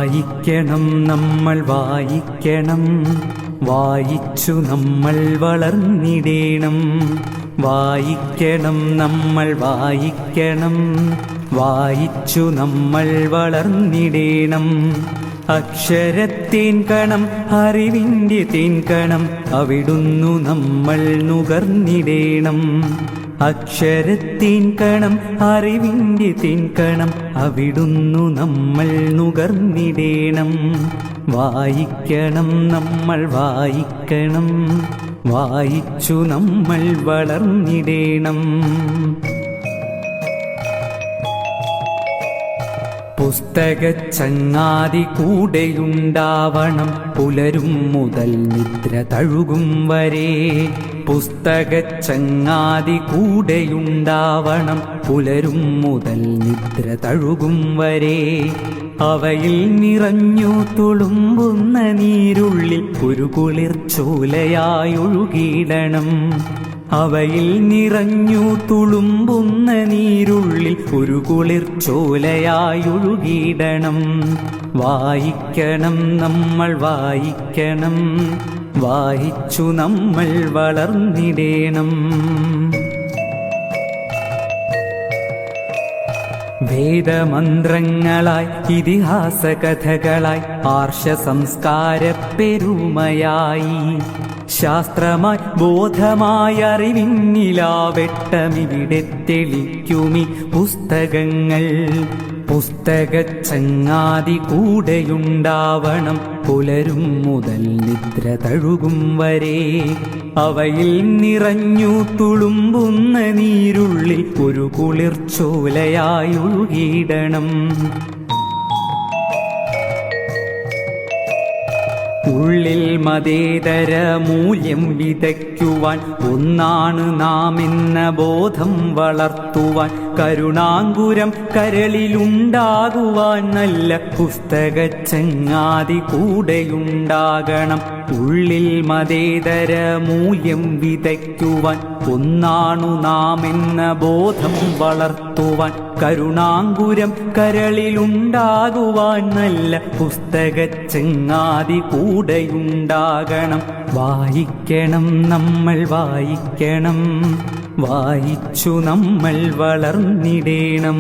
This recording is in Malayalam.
വായിക്കണം നമ്മൾ വായിക്കണം, വായിച്ചു നമ്മൾ വളർന്നിടേണം. വായിക്കണം നമ്മൾ വായിക്കണം, വായിച്ചു നമ്മൾ വളർന്നിടേണം. അക്ഷരത്തേൻ കണം അറിവിൻ്റെ തേൻ കണം അവിടുന്നു നമ്മൾ നുകർന്നിടേണം. അക്ഷരത്തേൻ കണം അറിവിൻ്റെ തേൻ കണം അവിടുന്നു നമ്മൾ നുകർന്നിടേണം. വായിക്കണം നമ്മൾ വായിക്കണം, വായിച്ചു നമ്മൾ വളർന്നിടേണം. പുസ്തകച്ചങ്ങാതി കൂടെയുണ്ടാവണം പുലരും മുതൽ നിദ്ര തഴുകും വരെ. പുസ്തകച്ചങ്ങാതി കൂടെയുണ്ടാവണം പുലരും മുതൽ നിദ്ര തഴുകും വരെ. അവയിൽ നിറഞ്ഞു തുളുമ്പുന്ന നീരുള്ളിൽ ഒരു കുളിർച്ചോലയായൊഴുകിയിടണം. അവയിൽ നിറഞ്ഞു തുളുമ്പുന്ന നീരുള്ളിൽ ഒരു കുളിർച്ചോലയായൊഴുകിയിടണം. വായിക്കണം നമ്മൾ വായിക്കണം, വായിച്ചു നമ്മൾ വളർന്നിടേണം. വേദമന്ത്രങ്ങളായി ഇതിഹാസ കഥകളായി ആർഷ സംസ്കാര പെരുമയായി ശാസ്ത്രമായി ബോധമായി അറിവിന്നിലാവെട്ടമിവിടെ തെളിക്കുമി പുസ്തകങ്ങൾ. പുസ്തകച്ചങ്ങാതി കൂടെയുണ്ടാവണം പുലരും മുതൽ നിദ്ര തഴുകും വരെ. അവയിൽ നിറഞ്ഞു തുളുമ്പുന്ന നീരുള്ളിൽ ഒരു കുളിർച്ചോലയായൊഴുകിയിടണം. ഉള്ളിൽ മതേതര മൂല്യം വിതയ്ക്കുവാൻ ഒന്നാണ് നാം എന്ന ബോധം വളർത്തുവാൻ കരുണാങ്കുരം കരളിലുണ്ടാകുവാൻ നല്ല പുസ്തകച്ചങ്ങാതി കൂടെയുണ്ടാകണം. ഉള്ളിൽ മതേതര മൂല്യം വിതയ്ക്കുവാൻ ഒന്നാണു നാം എന്ന ബോധം വളർത്തുവാൻ കരുണാങ്കുരം കരളിലുണ്ടാകുവാൻ നല്ല പുസ്തകച്ചങ്ങാതി കൂടെയുണ്ടാകണം. വായിക്കണം നമ്മൾ വായിക്കണം, വായിച്ചു നമ്മൾ വളർന്നിടേണം.